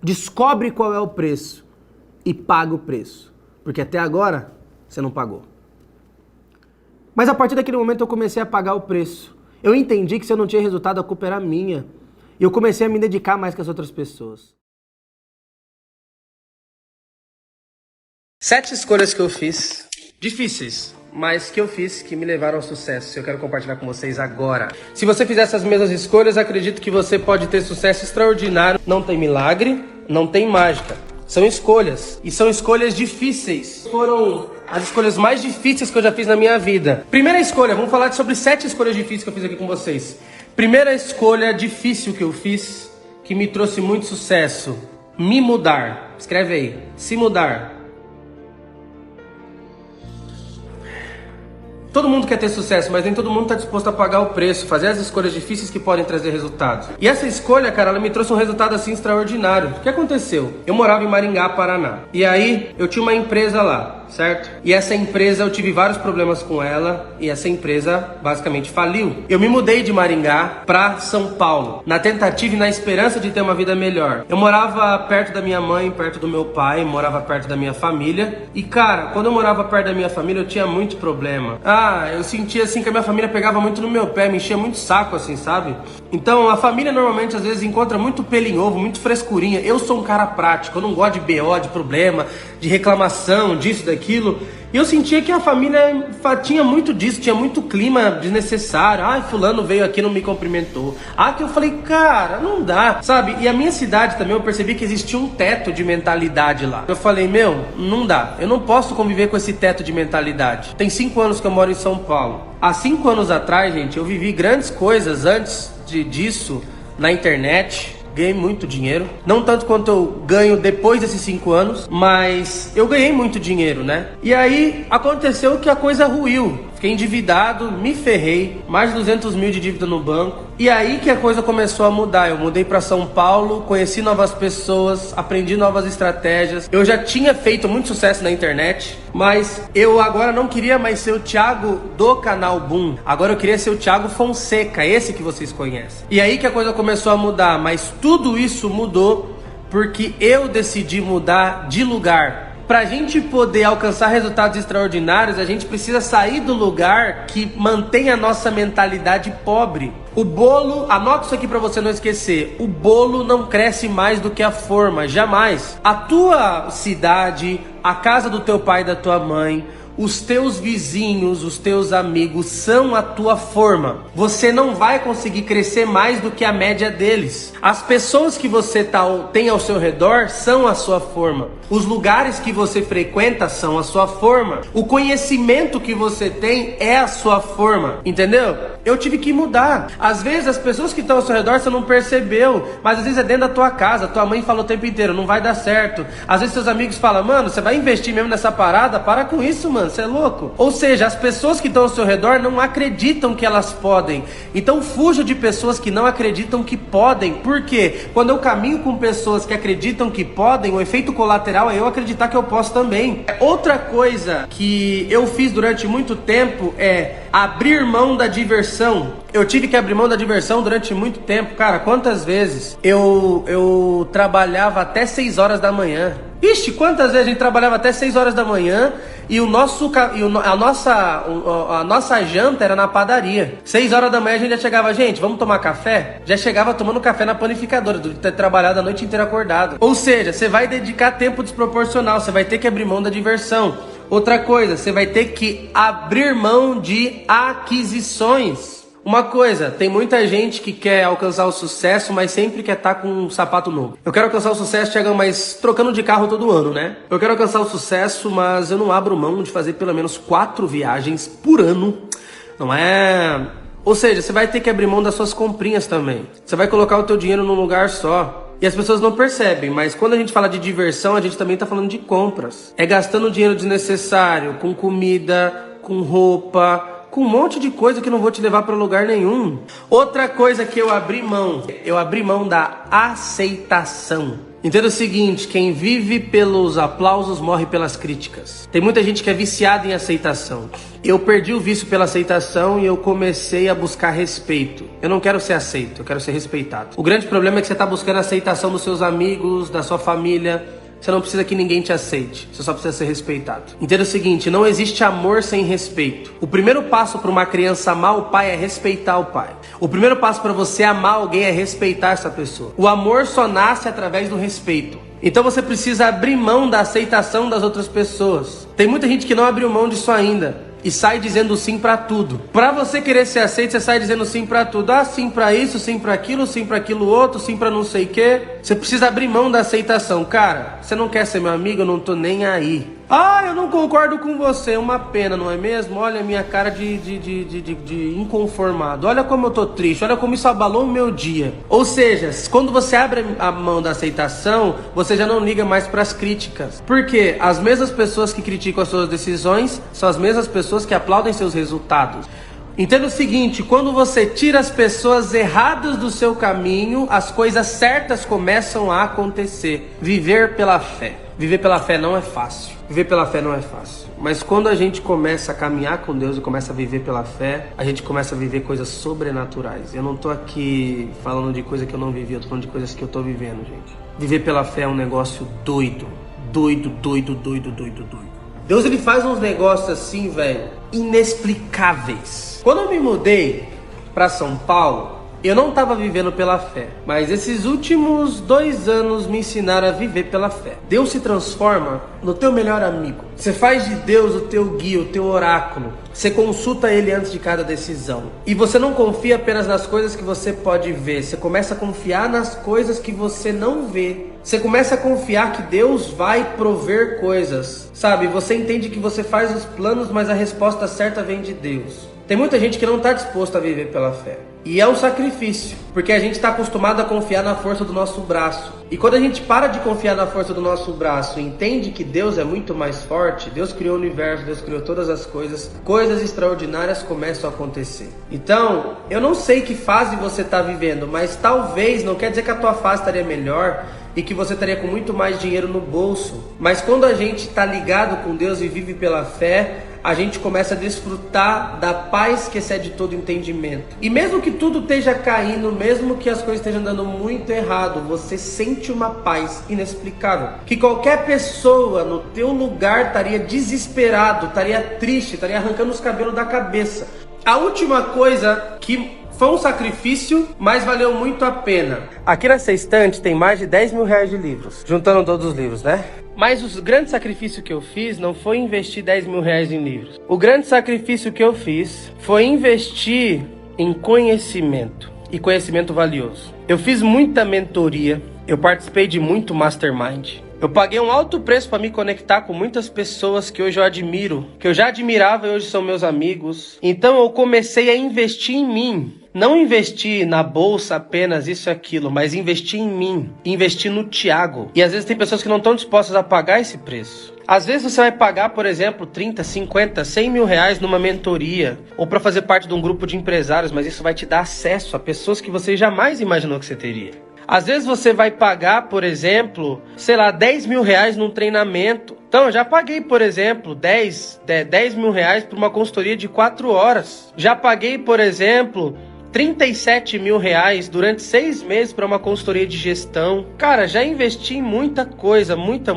Descobre qual é o preço e paga o preço. Porque até agora, você não pagou. Mas a partir daquele momento eu comecei a pagar o preço. Eu entendi que se eu não tinha resultado, a culpa era minha. E eu comecei a me dedicar mais que as outras pessoas. 7 escolhas que eu fiz, difíceis, mas que eu fiz, que me levaram ao sucesso. Eu quero compartilhar com vocês agora. Se você fizer essas mesmas escolhas, acredito que você pode ter sucesso extraordinário. Não tem milagre, não tem mágica. São escolhas. E são escolhas difíceis. Foram as escolhas mais difíceis que eu já fiz na minha vida. Primeira escolha, vamos falar sobre 7 escolhas difíceis que eu fiz aqui com vocês. Primeira escolha difícil que eu fiz, que me trouxe muito sucesso. Me mudar. Escreve aí. Se mudar. Todo mundo quer ter sucesso, mas nem todo mundo está disposto a pagar o preço, fazer as escolhas difíceis que podem trazer resultados. E essa escolha, cara, ela me trouxe um resultado assim extraordinário. O que aconteceu? Eu morava em Maringá, Paraná. E aí, eu tinha uma empresa lá, certo? E essa empresa, eu tive vários problemas com ela, e essa empresa basicamente faliu. Eu me mudei de Maringá para São Paulo, na tentativa e na esperança de ter uma vida melhor. Eu morava perto da minha mãe, perto do meu pai, morava perto da minha família. E cara, quando eu morava perto da minha família, eu tinha muito problema. Eu sentia assim que a minha família pegava muito no meu pé, me enchia muito saco assim, sabe? Então a família normalmente às vezes encontra muito pelo em ovo, muito frescurinha. Eu sou um cara prático, eu não gosto de BO, de problema, de reclamação, disso, daquilo. E eu sentia que a família tinha muito disso, tinha muito clima desnecessário. Ai, fulano veio aqui e não me cumprimentou. Que eu falei, cara, não dá, sabe? E a minha cidade também, eu percebi que existia um teto de mentalidade lá. Eu falei, não dá. Eu não posso conviver com esse teto de mentalidade. Tem 5 anos que eu moro em São Paulo. Há 5 anos atrás, gente, eu vivi grandes coisas antes disso na internet. Ganhei muito dinheiro, não tanto quanto eu ganho depois desses 5 anos, mas eu ganhei muito dinheiro, né? E aí aconteceu que a coisa ruiu. Fiquei endividado, me ferrei, mais de 200 mil de dívida no banco. E aí que a coisa começou a mudar. Eu mudei para São Paulo, conheci novas pessoas, aprendi novas estratégias. Eu já tinha feito muito sucesso na internet, mas eu agora não queria mais ser o Thiago do canal Boom. Agora eu queria ser o Thiago Fonseca, esse que vocês conhecem. E aí que a coisa começou a mudar, mas tudo isso mudou porque eu decidi mudar de lugar. Pra gente poder alcançar resultados extraordinários, a gente precisa sair do lugar que mantém a nossa mentalidade pobre. O bolo, anota isso aqui pra você não esquecer, o bolo não cresce mais do que a forma, jamais. A tua cidade, a casa do teu pai e da tua mãe, os teus vizinhos, os teus amigos são a tua forma. Você não vai conseguir crescer mais do que a média deles. As pessoas que você tem ao seu redor são a sua forma. Os lugares que você frequenta são a sua forma. O conhecimento que você tem é a sua forma. Entendeu? Eu tive que mudar. Às vezes as pessoas que estão ao seu redor você não percebeu, mas às vezes é dentro da tua casa. Tua mãe fala o tempo inteiro, não vai dar certo. Às vezes seus amigos falam, mano, você vai investir mesmo nessa parada? Para com isso, mano, você é louco. Ou seja, as pessoas que estão ao seu redor não acreditam que elas podem. Então fuja de pessoas que não acreditam que podem. Por quê? Quando eu caminho com pessoas que acreditam que podem, o efeito colateral é eu acreditar que eu posso também. Outra coisa que eu fiz durante muito tempo é abrir mão da diversão. Eu tive que abrir mão da diversão durante muito tempo. Cara, quantas vezes eu trabalhava até 6 horas da manhã. Ixi, quantas vezes a gente trabalhava até 6 horas da manhã e a nossa janta era na padaria. 6 horas da manhã a gente já chegava, gente, vamos tomar café? Já chegava tomando café na panificadora, de ter trabalhado a noite inteira acordado. Ou seja, você vai dedicar tempo desproporcional, você vai ter que abrir mão da diversão. Outra coisa, você vai ter que abrir mão de aquisições. Uma coisa, tem muita gente que quer alcançar o sucesso, mas sempre quer estar com um sapato novo. Eu quero alcançar o sucesso, Thiagão, mas trocando de carro todo ano, né? Eu quero alcançar o sucesso, mas eu não abro mão de fazer pelo menos 4 viagens por ano. Não é... Ou seja, você vai ter que abrir mão das suas comprinhas também. Você vai colocar o teu dinheiro num lugar só. E as pessoas não percebem, mas quando a gente fala de diversão, a gente também tá falando de compras. É gastando dinheiro desnecessário, com comida, com roupa, com um monte de coisa que não vou te levar para lugar nenhum. Outra coisa que eu abri mão da aceitação. Entenda o seguinte, quem vive pelos aplausos morre pelas críticas. Tem muita gente que é viciada em aceitação. Eu perdi o vício pela aceitação e eu comecei a buscar respeito. Eu não quero ser aceito, eu quero ser respeitado. O grande problema é que você está buscando a aceitação dos seus amigos, da sua família. Você não precisa que ninguém te aceite, você só precisa ser respeitado. Entenda o seguinte, não existe amor sem respeito. O primeiro passo para uma criança amar o pai é respeitar o pai. O primeiro passo para você amar alguém é respeitar essa pessoa. O amor só nasce através do respeito. Então você precisa abrir mão da aceitação das outras pessoas. Tem muita gente que não abriu mão disso ainda. E sai dizendo sim pra tudo. Pra você querer ser aceito, você sai dizendo sim pra tudo. Ah, sim pra isso, sim pra aquilo outro, sim pra não sei o quê. Você precisa abrir mão da aceitação. Cara, você não quer ser meu amigo? Eu não tô nem aí. Ah, eu não concordo com você. Uma pena, não é mesmo? Olha a minha cara de inconformado. Olha como eu tô triste. Olha como isso abalou o meu dia. Ou seja, quando você abre a mão da aceitação, você já não liga mais pras críticas. Porque as mesmas pessoas que criticam as suas decisões são as mesmas pessoas que aplaudem seus resultados. Entenda o seguinte, quando você tira as pessoas erradas do seu caminho, as coisas certas começam a acontecer. Viver pela fé. Viver pela fé não é fácil. Viver pela fé não é fácil. Mas quando a gente começa a caminhar com Deus e começa a viver pela fé, a gente começa a viver coisas sobrenaturais. Eu não tô aqui falando de coisa que eu não vivi, eu tô falando de coisas que eu tô vivendo, gente. Viver pela fé é um negócio doido. Doido. Deus, ele faz uns negócios assim, velho, inexplicáveis. Quando eu me mudei pra São Paulo, eu não estava vivendo pela fé, mas esses últimos 2 anos me ensinaram a viver pela fé. Deus se transforma no teu melhor amigo. Você faz de Deus o teu guia, o teu oráculo. Você consulta ele antes de cada decisão. E você não confia apenas nas coisas que você pode ver. Você começa a confiar nas coisas que você não vê. Você começa a confiar que Deus vai prover coisas. Sabe, você entende que você faz os planos, mas a resposta certa vem de Deus. Tem muita gente que não está disposta a viver pela fé. E é um sacrifício, porque a gente está acostumado a confiar na força do nosso braço. E quando a gente para de confiar na força do nosso braço e entende que Deus é muito mais forte, Deus criou o universo, Deus criou todas as coisas, coisas extraordinárias começam a acontecer. Então, eu não sei que fase você está vivendo, mas talvez, não quer dizer que a tua fase estaria melhor e que você estaria com muito mais dinheiro no bolso. Mas quando a gente está ligado com Deus e vive pela fé, a gente começa a desfrutar da paz que excede todo entendimento. E mesmo que tudo esteja caindo, mesmo que as coisas estejam dando muito errado, você sente uma paz inexplicável. Que qualquer pessoa no teu lugar estaria desesperado, estaria triste, estaria arrancando os cabelos da cabeça. A última coisa que foi um sacrifício, mas valeu muito a pena. Aqui nessa estante tem mais de 10 mil reais de livros, juntando todos os livros, né? Mas o grande sacrifício que eu fiz não foi investir 10 mil reais em livros. O grande sacrifício que eu fiz foi investir em conhecimento, e conhecimento valioso. Eu fiz muita mentoria, eu participei de muito mastermind. Eu paguei um alto preço para me conectar com muitas pessoas que hoje eu admiro, que eu já admirava e hoje são meus amigos. Então eu comecei a investir em mim. Não investir na bolsa apenas isso e aquilo, mas investir em mim, investir no Thiago. E às vezes tem pessoas que não estão dispostas a pagar esse preço. Às vezes você vai pagar, por exemplo, 30, 50, 100 mil reais numa mentoria ou para fazer parte de um grupo de empresários, mas isso vai te dar acesso a pessoas que você jamais imaginou que você teria. Às vezes você vai pagar, por exemplo, sei lá, 10 mil reais num treinamento. Então, eu já paguei, por exemplo, 10 mil reais por uma consultoria de 4 horas. Já paguei, por exemplo, 37 mil reais durante 6 meses para uma consultoria de gestão. Cara, já investi em muita coisa, muita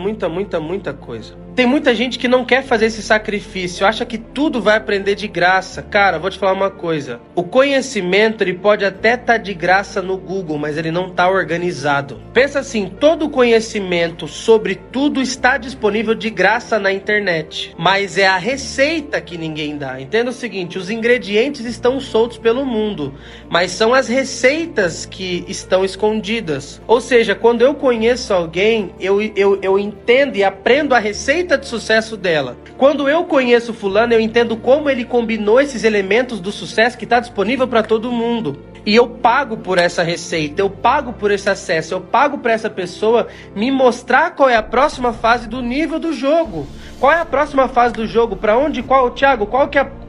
coisa. Tem muita gente que não quer fazer esse sacrifício, acha que tudo vai aprender de graça. Cara, vou te falar uma coisa. O conhecimento, ele pode até estar de graça no Google, mas ele não está organizado. Pensa assim, todo o conhecimento sobre tudo está disponível de graça na internet. Mas é a receita que ninguém dá. Entenda o seguinte, os ingredientes estão soltos pelo mundo, mas são as receitas que estão escondidas. Ou seja, quando eu conheço alguém, eu entendo e aprendo a receita de sucesso dela. Quando eu conheço fulano, eu entendo como ele combinou esses elementos do sucesso que está disponível para todo mundo. E eu pago por essa receita, eu pago por esse acesso, eu pago para essa pessoa me mostrar qual é a próxima fase do nível do jogo. Qual é a próxima fase do jogo? Para onde? Qual, Thiago?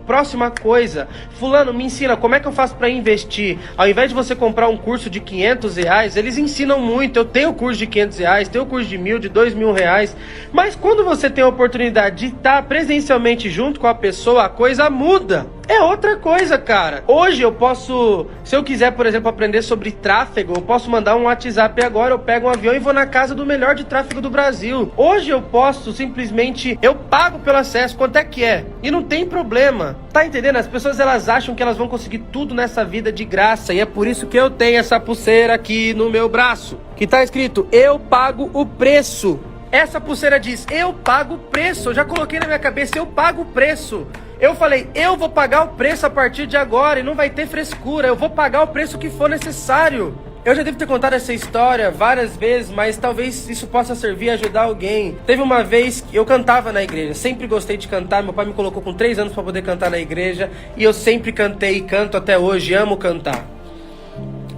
Próxima coisa, fulano, me ensina como é que eu faço pra investir. Ao invés de você comprar um curso de R$500, eles ensinam muito. Eu tenho curso de R$500, tenho curso de R$1.000, de R$2.000. Mas quando você tem a oportunidade de estar presencialmente junto com a pessoa, a coisa muda. É outra coisa, cara. Hoje eu posso, se eu quiser, por exemplo, aprender sobre tráfego, eu posso mandar um WhatsApp agora, eu pego um avião e vou na casa do melhor de tráfego do Brasil. Hoje eu posso simplesmente, eu pago pelo acesso, quanto é que é? E não tem problema. Tá entendendo? As pessoas, elas acham que elas vão conseguir tudo nessa vida de graça. E é por isso que eu tenho essa pulseira aqui no meu braço, que tá escrito, eu pago o preço. Essa pulseira diz, eu pago o preço. Eu já coloquei na minha cabeça, eu pago o preço. Eu falei, eu vou pagar o preço a partir de agora e não vai ter frescura. Eu vou pagar o preço que for necessário. Eu já devo ter contado essa história várias vezes, mas talvez isso possa servir a ajudar alguém. Teve uma vez que eu cantava na igreja, sempre gostei de cantar. Meu pai me colocou com 3 anos para poder cantar na igreja e eu sempre cantei e canto até hoje, amo cantar.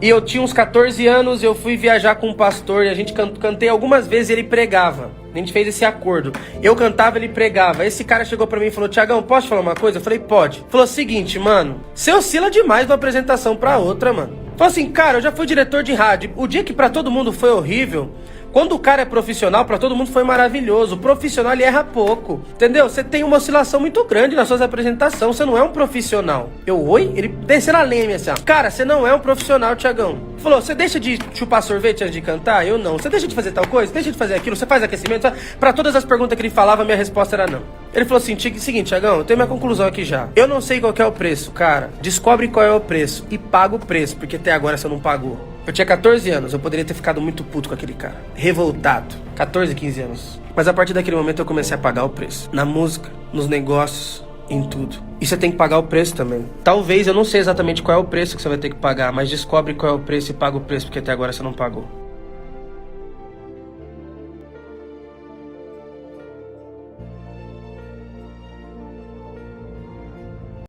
E eu tinha uns 14 anos, eu fui viajar com um pastor e a gente cantei algumas vezes e ele pregava. A gente fez esse acordo. Eu cantava, ele pregava. Esse cara chegou pra mim e falou, Tiagão, posso te falar uma coisa? Eu falei, pode. Falou o seguinte, mano, você oscila demais de uma apresentação pra outra, mano. Falou assim, cara, eu já fui diretor de rádio. O dia que pra todo mundo foi horrível, quando o cara é profissional, pra todo mundo foi maravilhoso. O profissional, ele erra pouco, entendeu? Você tem uma oscilação muito grande nas suas apresentações. Você não é um profissional. Eu, oi? Ele desceu na lenha, assim, ó. Cara, você não é um profissional, Tiagão. Falou, você deixa de chupar sorvete antes de cantar? Eu não. Você deixa de fazer tal coisa? Deixa de fazer aquilo? Você faz aquecimento? Pra todas as perguntas que ele falava, minha resposta era não. Ele falou assim, seguinte, Tiagão, eu tenho minha conclusão aqui já. Eu não sei qual que é o preço, cara. Descobre qual é o preço e paga o preço, porque até agora você não pagou. Eu tinha 14 anos, eu poderia ter ficado muito puto com aquele cara. Revoltado. 14, 15 anos. Mas a partir daquele momento eu comecei a pagar o preço. Na música, nos negócios, em tudo. E você tem que pagar o preço também. Talvez, eu não sei exatamente qual é o preço que você vai ter que pagar, mas descobre qual é o preço e paga o preço, porque até agora você não pagou.